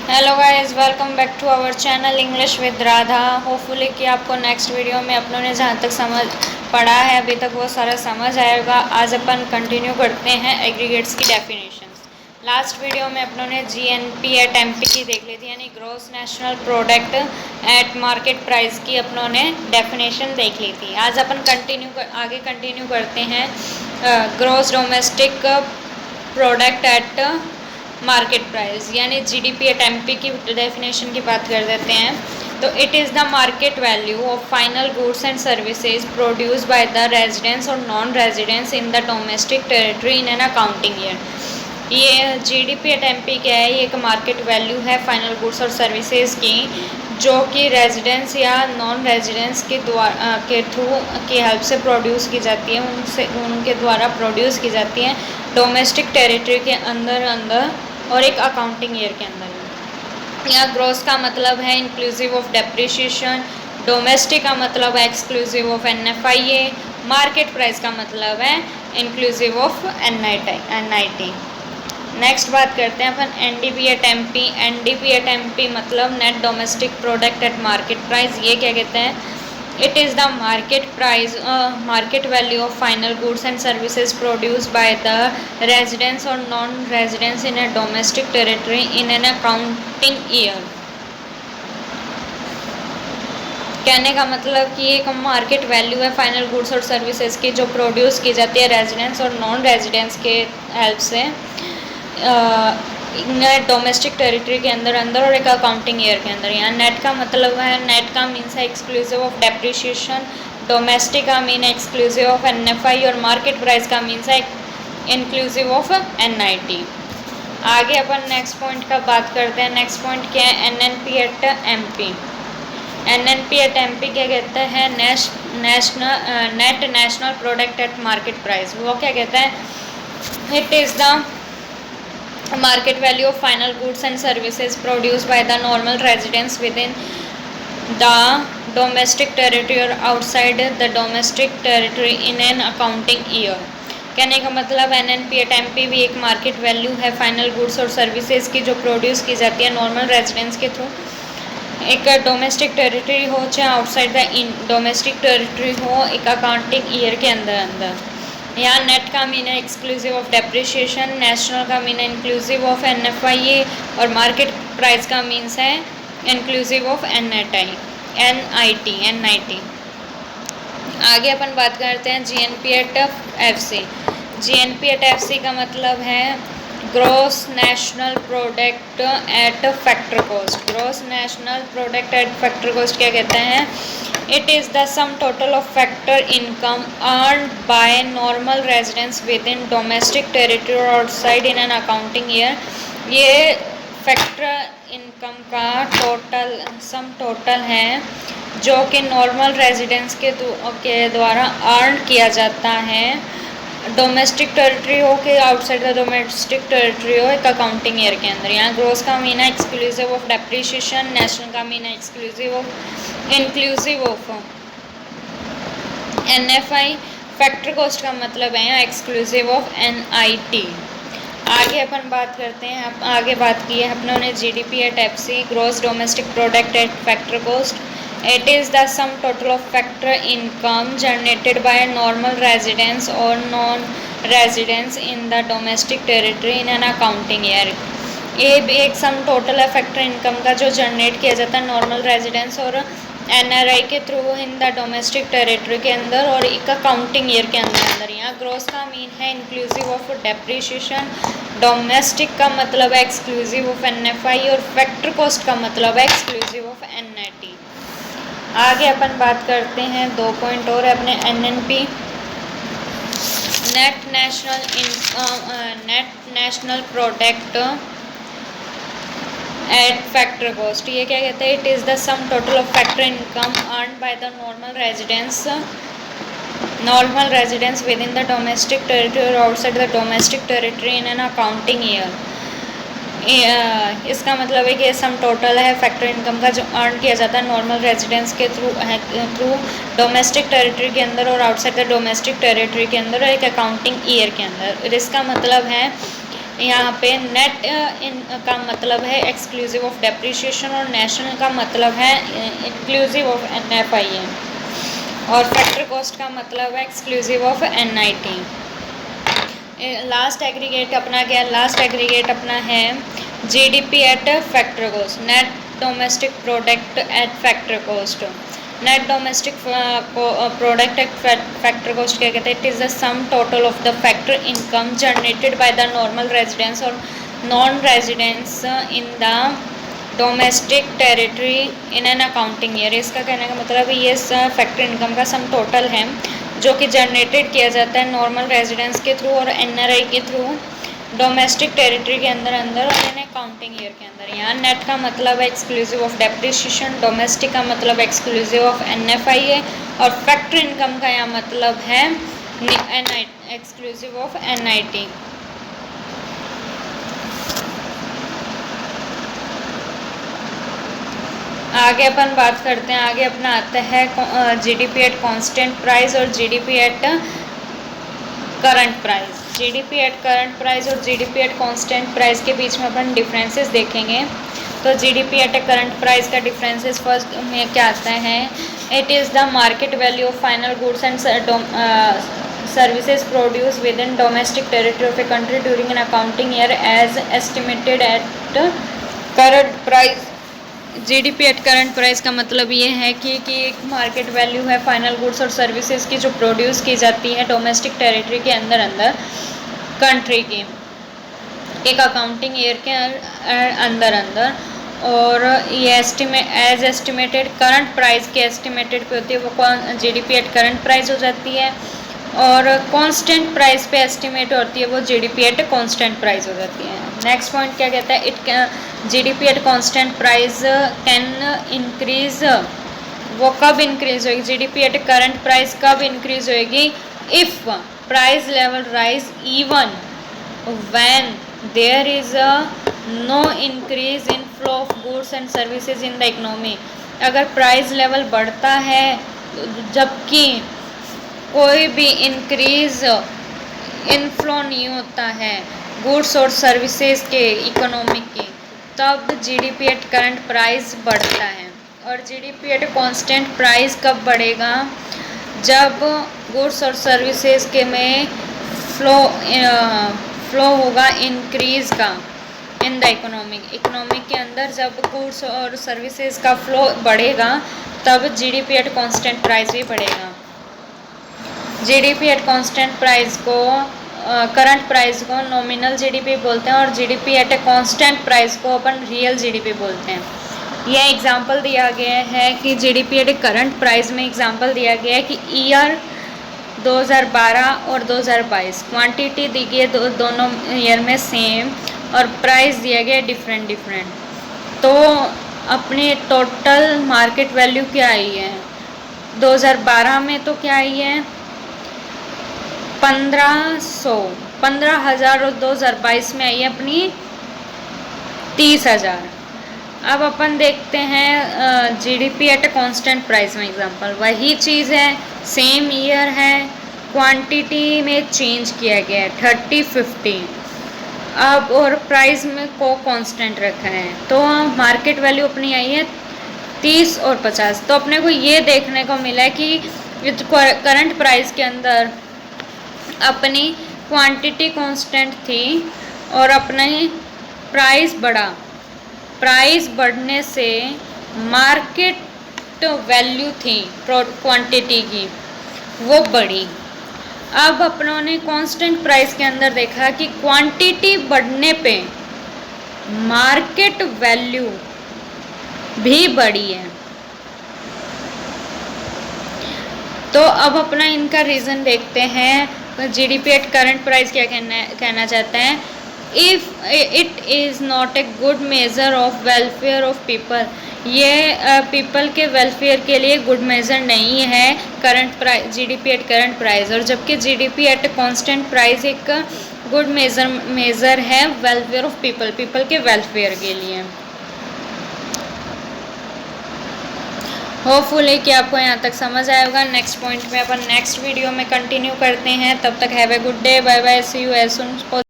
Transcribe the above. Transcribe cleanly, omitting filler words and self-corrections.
Hello guys, welcome back to our channel English with Radha. Hopefully कि आपको next video में अपनों ने जहाँ तक समझ पढ़ा है अभी तक वो सारा समझ आएगा। आज अपन कंटिन्यू करते हैं एग्रीगेट्स की डेफिनेशंस। लास्ट वीडियो में अपनों ने जीएनपी एट एमपी की देख ली थी, यानी gross national product at market price की अपनों ने डेफिनेशन देख ली थी। आज अपन आगे कंटिन्यू करते हैं gross domestic product at market price, यानी जीडीपी एट एमपी की डेफिनेशन की बात कर देते हैं। तो it is the market value of final goods and services produce by the residents और non residents in the domestic territory in an accounting year. ये जीडीपी एट एमपी क्या है? ये एक मार्केट वैल्यू है फाइनल गुड्स और services की, जो कि रेजिडेंट्स या नॉन रेजिडेंट्स के द्वारा के थ्रू की हेल्प से प्रोड्यूस की जाती है, उनके द्वारा प्रोड्यूस की जाती है डोमेस्टिक टेरिटरी के अंदर और एक अकाउंटिंग ईयर के अंदर। यहाँ ग्रॉस का मतलब है इंक्लूसिव ऑफ डेप्रिशिएशन, डोमेस्टिक का मतलब है exclusive of NFIA, market price का मतलब है इंक्लूसिव ऑफ एनआईटी। नेक्स्ट बात करते हैं अपन NDP at MP. NDP at MP मतलब net domestic product at market price. ये क्या कहते हैं? It is the market price market value of final goods and services produce by the residents और non residents in a domestic territory in an accounting year. कहने का मतलब कि एक मार्केट वैल्यू है फाइनल गुड्स और सर्विसेज की, जो प्रोड्यूस की जाती है रेजिडेंट्स और नॉन रेजिडेंट्स के हेल्प से डोमेस्टिक टेरिटरी के अंदर और एक अकाउंटिंग ईयर के अंदर। यहाँ नेट का मतलब है, नेट का मीन्स है एक्सक्लूसिव ऑफ डेप्रिशिएशन, डोमेस्टिक का मीन है एक्सक्लूसिव ऑफ एनएफआई और मार्केट प्राइस का मीन्स है इंक्लूसिव ऑफ एनआईटी। आगे अपन नेक्स्ट पॉइंट का बात करते हैं। नेक्स्ट पॉइंट क्या है? NNP at MP. NNP at MP क्या कहता है? Net national product at market price. वो क्या कहता है? It is the market value of final goods and services produced by the normal residents within the domestic territory or outside the domestic territory in an accounting year। कहने का मतलब NNP at MP भी एक market value है final goods और services की, जो produce की जाती है नॉर्मल रेजिडेंट्स के थ्रू, एक डोमेस्टिक टेरिटरी हो चाहे आउटसाइड द डोमेस्टिक टेरिटरी हो, एक अकाउंटिंग ईयर के अंदर। यहाँ नेट का मीन है एक्सक्लूसिव ऑफ डेप्रिशिएशन, नेशनल का मीन है इंक्लूसिव ऑफ एनएफआईए और मार्केट प्राइस का मीन्स है इंक्लूसिव ऑफ एनआईटी। आगे अपन बात करते हैं GNP at FC. GNP at FC का मतलब है gross national product at factor cost. Gross national product at factor cost क्या कहते हैं? It is the sum total of factor income earned by normal residents within domestic territory or outside in an accounting year। ये factor income का सम total है, जो कि normal residents के द्वारा अर्न किया जाता है डोमेस्टिक टेरिटरी हो के आउटसाइड द डोमेस्टिक टेरिटरी हो, एक अकाउंटिंग ईयर के अंदर। यहाँ ग्रोस का मीन है एक्सक्लूसिव ऑफ डेप्रिशिएशन, नेशनल का मीन है inclusive of NFI, factor cost का मतलब है यहाँ एक्सक्लूसिव ऑफ एनआईटी। आगे अपन बात करते हैं। आगे बात की है अपनों ने GDP at FC, gross domestic product at factor cost. It is the sum total of factor income generated by normal residents or non-residents in the domestic territory in an accounting year। ये भी एक सम total है factor income का, जो generate किया जाता है normal residents और एनआरआई के through in the domestic territory के अंदर और एक अकाउंटिंग ईयर के अंदर। यहाँ ग्रॉस का मीन है इंक्लूसिव ऑफ डेप्रिशिएशन, डोमेस्टिक का मतलब है एक्सक्लूसिव ऑफ एनएफआई और फैक्टर कॉस्ट का मतलब है एक्सक्लूसिव ऑफ एनआईटी। आगे अपन बात करते हैं 2 पॉइंट और अपने NNP net national product at factor cost. ये क्या कहते हैं? It is the sum total of factor income earned by the normal residents within the domestic territory और outside the domestic territory in an accounting year. इसका मतलब है कि sum total है फैक्टर इनकम का, जो अर्न किया जाता है नॉर्मल रेजिडेंट्स के थ्रू डोमेस्टिक टेरिटरी के अंदर और आउटसाइड द डोमेस्टिक टेरिटरी के अंदर और एक अकाउंटिंग ईयर के अंदर। इसका मतलब है यहाँ पे नेट का मतलब है एक्सक्लूसिव ऑफ डेप्रिसिएशन और नेशनल का मतलब है इंक्लूसिव ऑफ NFIA और फैक्टर कॉस्ट का मतलब है exclusive of NIT। Last aggregate अपना क्या, लास्ट एग्रीगेट अपना है GDP eight factor cost, net domestic product at factor cost. Net domestic product at factor cost क्या कहते हैं? It is the sum total of the factor income generated by the normal residence और non residence in the domestic territory in an accounting year. इसका कहने का मतलब ये factor income का सम टोटल है जो कि जनरेटेड किया जाता है नॉर्मल रेजिडेंस के थ्रू और NRI के थ्रू डोमेस्टिक टेरिटरी के अंदर और इन अकाउंटिंग ईयर के अंदर। यहाँ नेट का मतलब है एक्सक्लूसिव ऑफ डेप्रिसिएशन, डोमेस्टिक का मतलब एक्सक्लूसिव ऑफ NFIA और फैक्टर इनकम का यहाँ मतलब है एक्सक्लूसिव ऑफ NIT। आगे अपन बात करते हैं, आगे अपना आता है GDP एट कांस्टेंट प्राइस और GDP at current price. GDP at current price और GDP एट कांस्टेंट प्राइस के बीच में अपन डिफरेंसेस देखेंगे। तो GDP एट करंट प्राइस का डिफरेंसेस फर्स्ट में क्या आता है? It is the market value of final goods and services produce within domestic territory of a country during an accounting year as estimated at current price. GDP at current price का मतलब ये है कि एक market value है final goods और services की जो प्रोड्यूस की जाती है डोमेस्टिक टेरिटरी के अंदर कंट्री की एक अकाउंटिंग ईयर के अंदर और ये एज एस्टिमेटेड करंट प्राइस के एस्टिमेटेड पे होती है वो GDP एट करंट प्राइस हो जाती है और कांस्टेंट प्राइस पे एस्टिमेट होती है वो GDP एट कांस्टेंट प्राइस हो जाती है। नेक्स्ट पॉइंट क्या कहता है? GDP at constant price can increase, वो कब इंक्रीज होगी? GDP एट करंट प्राइस कब इंक्रीज होएगी? If price level rise even when there is no increase in flow of goods and services in the economy. अगर price level बढ़ता है जबकि कोई भी इंक्रीज इनफ्लो नहीं होता है गुड्स और सर्विसेज के इकोनॉमिक की, तब GDP एट करंट प्राइस बढ़ता है। और GDP एट कांस्टेंट प्राइस कब बढ़ेगा? जब गुड्स और सर्विसेज के में फ्लो होगा इंक्रीज का इन द इकोनॉमिक के अंदर जब गुड्स और सर्विसेज का फ्लो बढ़ेगा तब GDP एट कांस्टेंट प्राइस भी बढ़ेगा। GDP एट कांस्टेंट प्राइस को करंट प्राइस को नॉमिनल GDP बोलते हैं और GDP at a constant price को अपन रियल GDP बोलते हैं। यह एग्जांपल दिया गया है कि GDP at A current price में एग्जांपल दिया गया है कि ईयर 2012 और 2022 क्वांटिटी दी गई है दोनों ईयर में सेम और प्राइस दिया गया डिफरेंट। तो अपने टोटल मार्केट वैल्यू क्या आई है 2012 में? तो क्या आई है 15,000 और 2022 में आई है अपनी 30,000। अब अपन देखते हैं GDP at a constant price में एग्जांपल, वही चीज़ है, सेम ईयर है, क्वांटिटी में चेंज किया गया है 30-50, अब और प्राइस में को कांस्टेंट रखा है। तो मार्केट वैल्यू अपनी आई है 30 और 50। तो अपने को ये देखने को मिला है कि करंट प्राइस के अंदर अपनी क्वांटिटी कांस्टेंट थी और अपने प्राइस बढ़ा। प्राइस बढ़ने से मार्केट वैल्यू थी क्वांटिटी की वो बढ़ी। अब अपनों ने कांस्टेंट प्राइस के अंदर देखा कि क्वांटिटी बढ़ने पे मार्केट वैल्यू भी बढ़ी है। तो अब अपना इनका रीज़न देखते हैं। GDP एट करंट प्राइस क्या कहना चाहते हैं? If it is not a good measure of welfare of people, ये पीपल के वेलफेयर के लिए गुड मेज़र नहीं है current price GDP at current price, और जबकि GDP एट कांस्टेंट प्राइस एक गुड मेज़र है वेलफेयर ऑफ पीपल के वेलफेयर के लिए। होपफुली कि आपको यहाँ तक समझ आया होगा। नेक्स्ट पॉइंट में अपन नेक्स्ट वीडियो में कंटिन्यू करते हैं। तब तक have a good day, bye bye, see you as soon.